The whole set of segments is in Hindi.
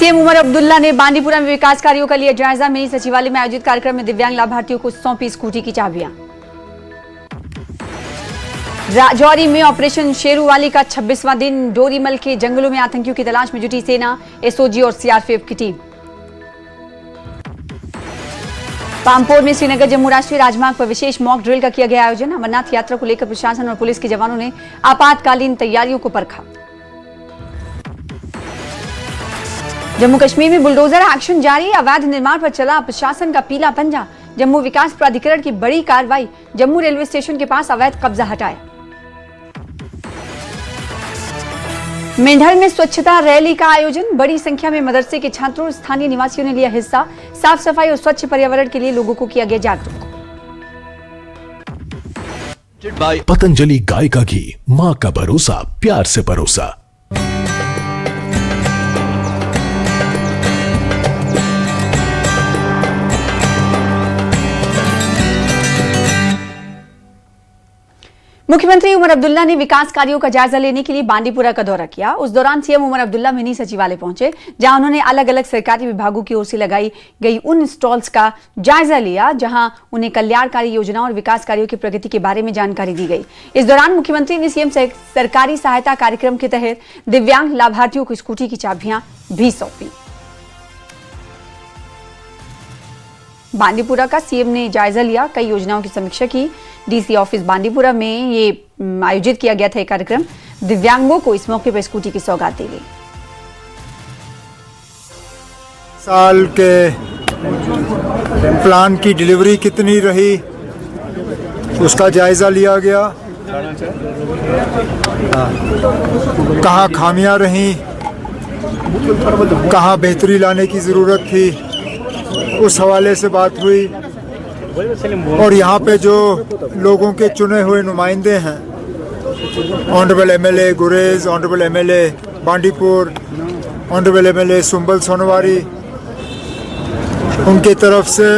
सीएम उमर अब्दुल्ला ने बांदीपुरा में विकास कार्यों का लिया जायजा। मिनी सचिवालय में आयोजित कार्यक्रम में दिव्यांग लाभार्थियों को सौंपी स्कूटी की चाबियां। राजौरी में ऑपरेशन शेरूवाली का 26वां दिन। डोरीमल के जंगलों में आतंकियों की तलाश में जुटी सेना, एसओजी और सीआरपीएफ की टीम। पामपोर में श्रीनगर जम्मू राष्ट्रीय राजमार्ग पर विशेष मॉक ड्रिल का किया गया आयोजन। अमरनाथ यात्रा को लेकर प्रशासन और पुलिस के जवानों ने आपातकालीन तैयारियों को परखा। जम्मू कश्मीर में बुलडोजर एक्शन जारी। अवैध निर्माण पर चला प्रशासन का पीला पंजा। जम्मू विकास प्राधिकरण की बड़ी कार्रवाई। जम्मू रेलवे स्टेशन के पास अवैध कब्जा हटाया। मेंढर में स्वच्छता रैली का आयोजन। बड़ी संख्या में मदरसे के छात्रों और स्थानीय निवासियों ने लिया हिस्सा। साफ सफाई और स्वच्छ पर्यावरण के लिए लोगों को किया गया जागरूक। पतंजलि गाय का घी, मां का भरोसा, प्यार से परोसा। मुख्यमंत्री उमर अब्दुल्ला ने विकास कार्यों का जायजा लेने के लिए बांदीपुरा का दौरा किया। उस दौरान सीएम उमर अब्दुल्ला मिनी सचिवालय पहुंचे, जहां उन्होंने अलग अलग सरकारी विभागों की ओर से लगाई गई उन स्टॉल्स का जायजा लिया, जहां उन्हें कल्याणकारी योजनाओं और विकास कार्यों की प्रगति के बारे में जानकारी दी गई। इस दौरान मुख्यमंत्री ने सीएम सरकारी सहायता कार्यक्रम के तहत दिव्यांग लाभार्थियों को स्कूटी की चाबियां भी सौंपी। बांदीपुरा का सीएम ने जायजा लिया, कई योजनाओं की समीक्षा की। डीसी ऑफिस बांदीपुरा में ये आयोजित किया गया था एक कार्यक्रम। दिव्यांगों को इस मौके पर स्कूटी की सौगात दी गई। साल के प्लान की डिलीवरी कितनी रही, उसका जायजा लिया गया। कहाँ खामियां रहीं, कहाँ बेहतरी लाने की ज़रूरत थी, उस हवाले से बात हुई। और यहाँ पे जो लोगों के चुने हुए नुमाइंदे हैं, honourable MLA Gurez, honourable MLA Bandipur, honourable MLA Sumbal Sonawari, उनके तरफ से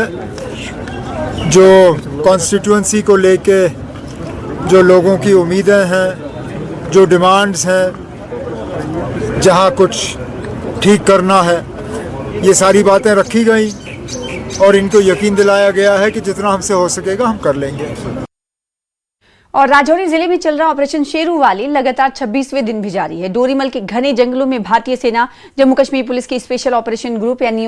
जो कॉन्स्टिट्यूंसी को लेके जो लोगों की उम्मीदें हैं, जो डिमांड्स हैं, जहाँ कुछ ठीक करना है, ये सारी बातें रखी गई और इनको यकीन दिलाया गया है कि जितना हमसे हो सकेगा हम कर लेंगे। और राजौरी जिले में चल रहा ऑपरेशन शेरूवाली लगातार 26वें दिन भी जारी है। डोरीमल के घने जंगलों में भारतीय सेना, जम्मू कश्मीर पुलिस की स्पेशल ऑपरेशन ग्रुप यानी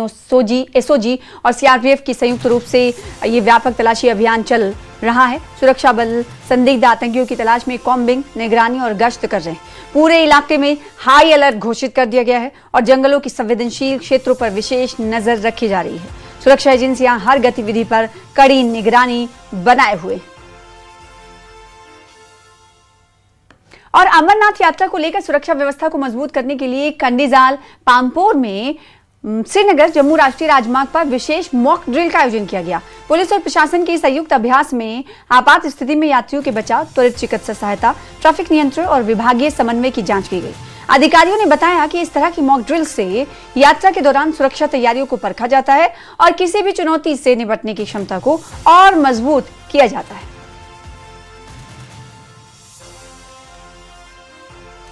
एसओजी और सीआरपीएफ की संयुक्त रूप से ये व्यापक तलाशी अभियान चल रहा है। सुरक्षा बल संदिग्ध आतंकियों की तलाश में कॉम्बिंग, निगरानी और गश्त कर रहे हैं। पूरे इलाके में हाई अलर्ट घोषित कर दिया गया है और जंगलों की संवेदनशील क्षेत्रों पर विशेष नजर रखी जा रही है। सुरक्षा एजेंसियां हर गतिविधि पर कड़ी निगरानी बनाए हुए। और अमरनाथ यात्रा को लेकर सुरक्षा व्यवस्था को मजबूत करने के लिए कंडीजाल पामपोर में श्रीनगर जम्मू राष्ट्रीय राजमार्ग पर विशेष मॉक ड्रिल का आयोजन किया गया। पुलिस और प्रशासन के संयुक्त अभ्यास में आपात स्थिति में यात्रियों के बचाव, त्वरित चिकित्सा सहायता, ट्रैफिक नियंत्रण और विभागीय समन्वय की जांच की गई। अधिकारियों ने बताया कि इस तरह की मॉक ड्रिल से यात्रा के दौरान सुरक्षा तैयारियों को परखा जाता है और किसी भी चुनौती से निपटने की क्षमता को और मजबूत किया जाता है।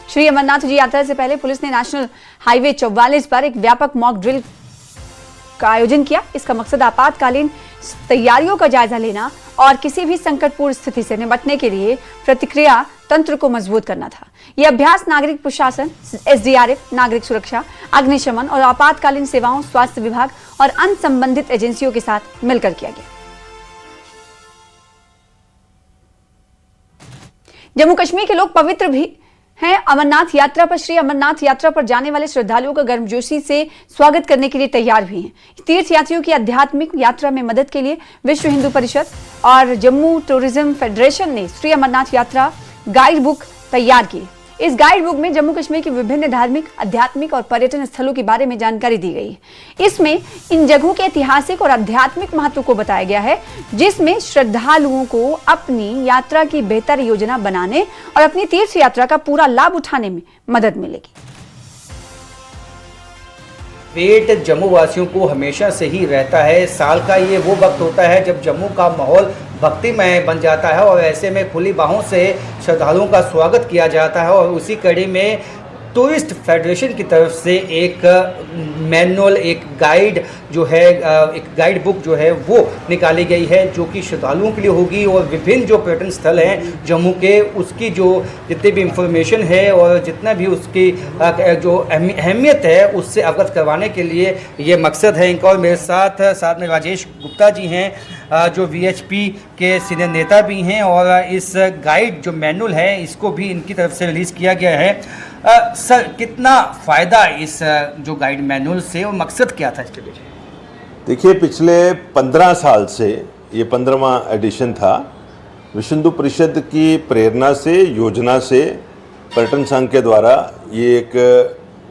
श्री अमरनाथ जी यात्रा से पहले पुलिस ने नेशनल हाईवे 44 पर एक व्यापक मॉक ड्रिल का आयोजन किया। इसका मकसद आपातकालीन तैयारियों का जायजा लेना और किसी भी संकटपूर्ण स्थिति से निपटने के लिए प्रतिक्रिया तंत्र को मजबूत करना था। यह अभ्यास नागरिक प्रशासन, एसडीआरएफ, नागरिक सुरक्षा, अग्निशमन और आपातकालीन सेवाओं, स्वास्थ्य विभाग और अन्य संबंधित एजेंसियों के साथ मिलकर किया गया। जम्मू कश्मीर के लोग पवित्र भी हैं। अमरनाथ यात्रा पर श्री अमरनाथ यात्रा पर जाने वाले श्रद्धालुओं का गर्मजोशी से स्वागत करने के लिए तैयार भी हैं। तीर्थ यात्रियों की आध्यात्मिक यात्रा में मदद के लिए विश्व हिंदू परिषद और जम्मू टूरिज्म फेडरेशन ने श्री अमरनाथ यात्रा गाइड बुक तैयार की। इस गाइड बुक में जम्मू कश्मीर के विभिन्न धार्मिक, आध्यात्मिक और पर्यटन स्थलों के बारे में जानकारी दी गई है। इसमें इन जगहों के ऐतिहासिक और आध्यात्मिक महत्व को बताया गया है, जिसमें श्रद्धालुओं को अपनी यात्रा की बेहतर योजना बनाने और अपनी तीर्थ यात्रा का पूरा लाभ उठाने में मदद मिलेगी। वेट जम्मू वासियों को हमेशा से ही रहता है। साल का ये वो वक्त होता है जब जम्मू का माहौल भक्तिमय बन जाता है और ऐसे में खुली बाहों से श्रद्धालुओं का स्वागत किया जाता है। और उसी कड़ी में टूरिस्ट फेडरेशन की तरफ से एक मैनुअल, एक गाइड जो है, एक गाइड बुक जो है वो निकाली गई है, जो कि श्रद्धालुओं के लिए होगी और विभिन्न जो पर्यटन स्थल हैं जम्मू के, उसकी जो जितनी भी इंफॉर्मेशन है और जितना भी उसकी जो अहमियत है उससे अवगत करवाने के लिए ये मकसद है इनका। और मेरे साथ में राजेश गुप्ता जी हैं, जो वीएचपी के सीनियर नेता भी हैं, और इस गाइड जो मैनुअल है इसको भी इनकी तरफ से रिलीज़ किया गया है। सर, कितना फ़ायदा इस जो गाइड मैनुअल से, और मकसद क्या था इसके पीछे? देखिए, पिछले 15 साल से ये 15वां एडिशन था। विश्व हिंदू परिषद की प्रेरणा से, योजना से, पर्यटन संघ के द्वारा ये एक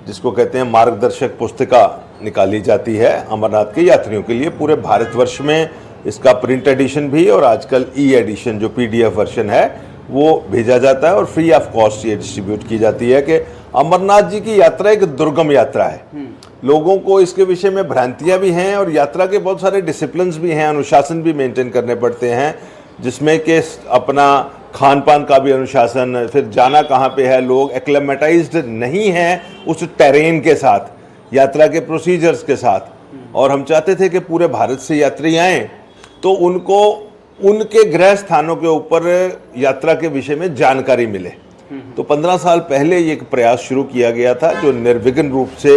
जिसको कहते हैं मार्गदर्शक पुस्तिका निकाली जाती है अमरनाथ के यात्रियों के लिए। पूरे भारतवर्ष में इसका प्रिंट एडिशन भी और आजकल ई एडिशन जो PDF वर्जन है वो भेजा जाता है और फ्री ऑफ कॉस्ट ये डिस्ट्रीब्यूट की जाती है कि अमरनाथ जी की यात्रा एक दुर्गम यात्रा है। लोगों को इसके विषय में भ्रांतियां भी हैं और यात्रा के बहुत सारे डिसिप्लिन्स भी हैं, अनुशासन भी मेंटेन करने पड़ते हैं, जिसमें कि अपना खान पान का भी अनुशासन, फिर जाना कहाँ पे है, लोग एक्लेमेटाइज्ड नहीं हैं उस टेरेन के साथ, यात्रा के प्रोसीजर्स के साथ। और हम चाहते थे कि पूरे भारत से यात्री आएँ तो उनको उनके गृह स्थानों के ऊपर यात्रा के विषय में जानकारी मिले। तो 15 साल पहले ये एक प्रयास शुरू किया गया था जो निर्विघ्न रूप से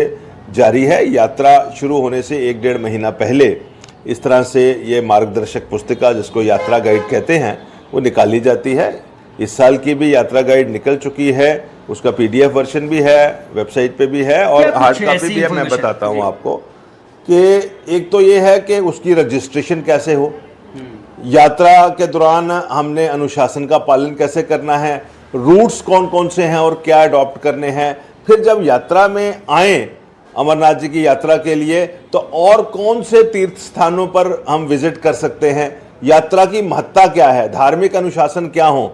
जारी है। यात्रा शुरू होने से 1-1.5 महीना पहले इस तरह से ये मार्गदर्शक पुस्तिका, जिसको यात्रा गाइड कहते हैं, वो निकाली जाती है। इस साल की भी यात्रा गाइड निकल चुकी है, उसका PDF वर्जन भी है, वेबसाइट पे भी है और हार्ड कॉपी भी है। मैं बताता हूँ आपको कि एक तो ये है कि उसकी रजिस्ट्रेशन कैसे हो, यात्रा के दौरान हमने अनुशासन का पालन कैसे करना है, रूट्स कौन कौन से हैं और क्या अडॉप्ट करने हैं, फिर जब यात्रा में आए अमरनाथ जी की यात्रा के लिए तो और कौन से तीर्थ स्थानों पर हम विजिट कर सकते हैं, यात्रा की महत्ता क्या है, धार्मिक अनुशासन क्या हो।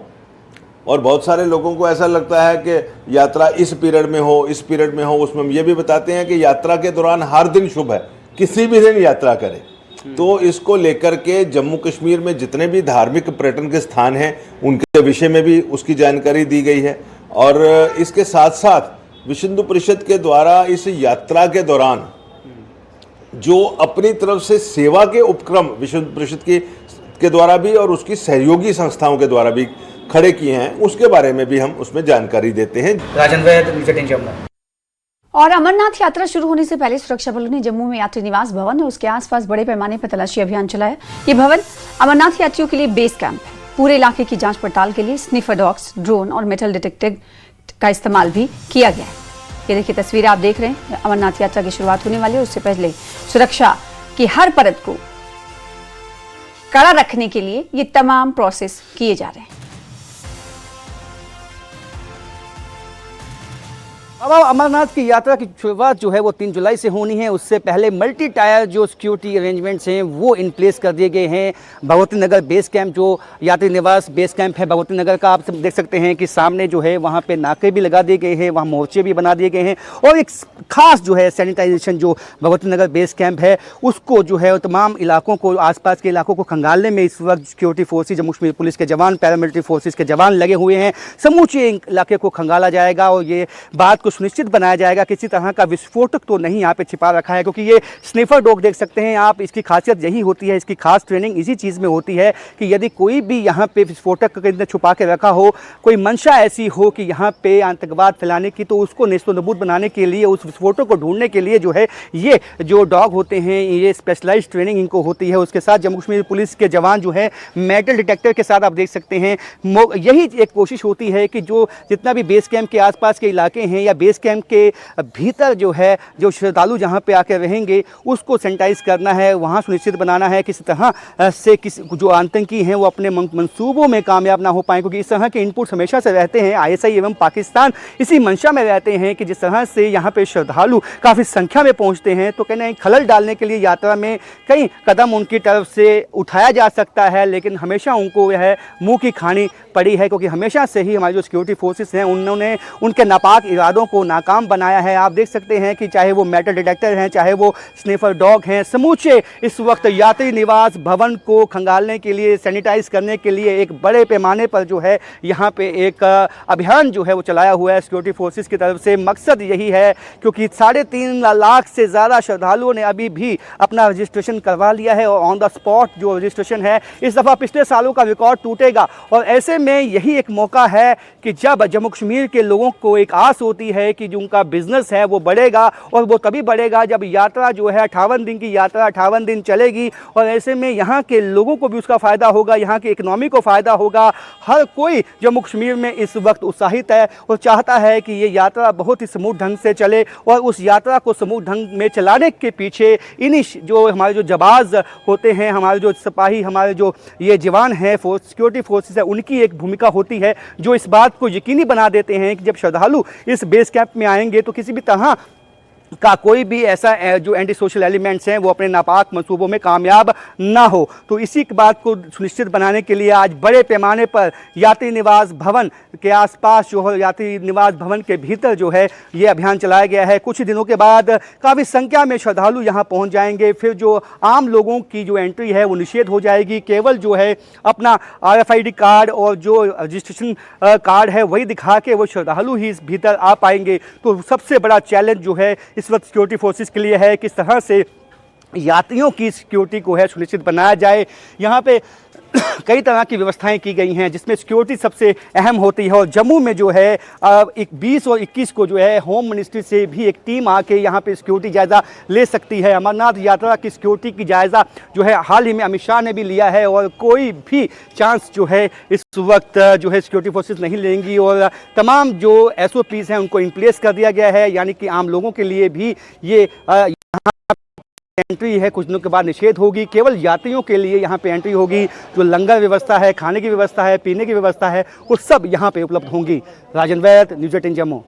और बहुत सारे लोगों को ऐसा लगता है कि यात्रा इस पीरियड में हो, इस पीरियड में हो। उसमें हम ये भी बताते हैं कि यात्रा के दौरान हर दिन शुभ है, किसी भी दिन यात्रा करें। तो इसको लेकर के जम्मू कश्मीर में जितने भी धार्मिक पर्यटन के स्थान हैं उनके विषय में भी उसकी जानकारी दी गई है। और इसके साथ साथ विश्व हिंदू परिषद के द्वारा इस यात्रा के दौरान जो अपनी तरफ से सेवा के उपक्रम विश्व हिंदू परिषद के द्वारा भी और उसकी सहयोगी संस्थाओं के द्वारा भी खड़े किए हैं, उसके बारे में भी हम उसमें जानकारी देते हैं। राजन वैद, जम्मू। और अमरनाथ यात्रा शुरू होने से पहले सुरक्षा बलों ने जम्मू में यात्री निवास भवन और उसके आसपास बड़े पैमाने पर तलाशी अभियान चलाया। ये भवन अमरनाथ यात्रियों के लिए बेस कैंप है। पूरे इलाके की जांच पड़ताल के लिए स्निफर डॉग्स, ड्रोन और मेटल डिटेक्टर का इस्तेमाल भी किया गया है। ये देखिए तस्वीरें आप देख रहे हैं, अमरनाथ यात्रा की शुरुआत होने वाली है, उससे पहले सुरक्षा की हर परत को कड़ा रखने के लिए ये तमाम प्रोसेस किए जा रहे हैं। अब अमरनाथ की यात्रा की शुरुआत जो है वो 3 जुलाई से होनी है। उससे पहले मल्टी टायर जो सिक्योरिटी अरेंजमेंट्स हैं वो इन प्लेस कर दिए गए हैं। भगवती नगर बेस कैंप जो यात्री निवास बेस कैंप है भगवती नगर का, आप सब देख सकते हैं कि सामने जो है वहाँ पे नाके भी लगा दिए गए हैं, वहाँ मोर्चे भी बना दिए गए हैं और एक खास जो है सैनिटाइजेशन जो भगवती नगर बेस कैंप है उसको जो है तमाम इलाकों को, आसपास के इलाकों को खंगालने में इस वक्त security forces, Jammu Kashmir police के जवान, पैरामिलिट्री फोर्सेज के जवान लगे हुए हैं। समूचे इलाके को खंगाला जाएगा और ये बात को सुनिश्चित बनाया जाएगा किसी तरह का विस्फोटक तो नहीं यहाँ पे छिपा रखा है, क्योंकि ये स्निफर डॉग देख सकते हैं आप, इसकी खासियत यही होती है, इसकी खास ट्रेनिंग इसी चीज़ में होती है कि यदि कोई भी यहाँ पे विस्फोटक के अंदर छुपा के रखा हो, कोई मंशा ऐसी हो कि यहाँ पे आतंकवाद फैलाने की, तो उसको नेस्तनाबूद बनाने के लिए, उस विस्फोटक को ढूंढने के लिए जो है ये जो डॉग होते हैं ये स्पेशलाइज्ड ट्रेनिंग इनको होती है। उसके साथ जम्मू कश्मीर पुलिस के जवान जो है मेटल डिटेक्टर के साथ आप देख सकते हैं, यही एक कोशिश होती है कि जो जितना भी बेस कैंप के आसपास के इलाके हैं या बेस कैंप के भीतर जो है जो श्रद्धालु जहाँ पे आकर रहेंगे उसको सैनिटाइज करना है, वहाँ सुनिश्चित बनाना है किसी तरह से किसी जो आतंकी हैं वो अपने मंसूबों में कामयाब ना हो पाए, क्योंकि इस तरह के इनपुट्स हमेशा से रहते हैं। ISI एवं पाकिस्तान इसी मंशा में रहते हैं कि जिस तरह से यहाँ पे श्रद्धालु काफ़ी संख्या में पहुँचते हैं तो कहना खलल डालने के लिए यात्रा में कई कदम उनकी तरफ से उठाया जा सकता है, लेकिन हमेशा उनको यह मुँह की खानी पड़ी है, क्योंकि हमेशा से ही हमारी जो सिक्योरिटी फोर्सेस हैं उन्होंने उनके नापाक इरादों को नाकाम बनाया है। आप देख सकते हैं कि चाहे वो मेटल डिटेक्टर हैं, चाहे वो स्निफर डॉग हैं, समूचे इस वक्त यात्री निवास भवन को खंगालने के लिए, सैनिटाइज करने के लिए एक बड़े पैमाने पर जो है यहाँ पे एक अभियान जो है वो चलाया हुआ है सिक्योरिटी फोर्सेस की तरफ से। मकसद यही है, क्योंकि 3.5 लाख से ज़्यादा श्रद्धालुओं ने अभी भी अपना रजिस्ट्रेशन करवा लिया है और ऑन द स्पॉट जो रजिस्ट्रेशन है इस दफ़ा पिछले सालों का रिकॉर्ड टूटेगा। और ऐसे में यही एक मौका है कि जब जम्मू कश्मीर के लोगों को एक आस होती है कि जो उनका बिजनेस है वो बढ़ेगा, और वो तभी बढ़ेगा जब यात्रा जो है 58 दिन की यात्रा 58 दिन चलेगी, और ऐसे में यहाँ के लोगों को भी उसका फ़ायदा होगा, यहाँ की इकनॉमी को फ़ायदा होगा। हर कोई जम्मू कश्मीर में इस वक्त उत्साहित है और चाहता है कि ये यात्रा बहुत ही स्मूथ ढंग से चले, और उस यात्रा को स्मूथ ढंग में चलाने के पीछे इन्हीं जो हमारे जो जवाज होते हैं, हमारे जो सिपाही, हमारे जो ये जवान हैं, सिक्योरिटी फोर्सेस है, उनकी एक भूमिका होती है जो इस बात को यकीनी बना देते हैं कि जब श्रद्धालु इस बेस कैंप में आएंगे तो किसी भी तरह का कोई भी ऐसा जो एंटी सोशल एलिमेंट्स हैं वो अपने नापाक मंसूबों में कामयाब ना हो। तो इसी बात को सुनिश्चित बनाने के लिए आज बड़े पैमाने पर यात्री निवास भवन के आसपास जो है, यात्री निवास भवन के भीतर जो है ये अभियान चलाया गया है। कुछ दिनों के बाद काफ़ी संख्या में श्रद्धालु यहाँ पहुँच जाएंगे, फिर जो आम लोगों की जो एंट्री है वो निषेध हो जाएगी। केवल जो है अपना RFID कार्ड और जो रजिस्ट्रेशन कार्ड है वही दिखा के वो श्रद्धालु ही इस भीतर आ पाएंगे। तो सबसे बड़ा चैलेंज जो है इस वक्त सिक्योरिटी फोर्सेस के लिए है, किस तरह से यात्रियों की सिक्योरिटी को है सुनिश्चित बनाया जाए। यहाँ पे कई तरह की व्यवस्थाएं की गई हैं जिसमें सिक्योरिटी सबसे अहम होती है। और जम्मू में जो है 20 और 21 को जो है होम मिनिस्ट्री से भी एक टीम आके यहाँ पे सिक्योरिटी जायज़ा ले सकती है। अमरनाथ यात्रा की सिक्योरिटी की जायज़ा जो है हाल ही में अमित शाह ने भी लिया है, और कोई भी चांस जो है इस वक्त जो है सिक्योरिटी फोर्सेस नहीं लेंगी, और तमाम जो SOPs हैं उनको इन प्लेस कर दिया गया है। यानी कि आम लोगों के लिए भी ये एंट्री है, कुछ दिनों के बाद निषेध होगी। केवल यात्रियों के लिए यहाँ पे एंट्री होगी। जो लंगर व्यवस्था है, खाने की व्यवस्था है, पीने की व्यवस्था है, वो सब यहाँ पे उपलब्ध होंगी। राजन वैद, न्यूज़ 18 जम्मू।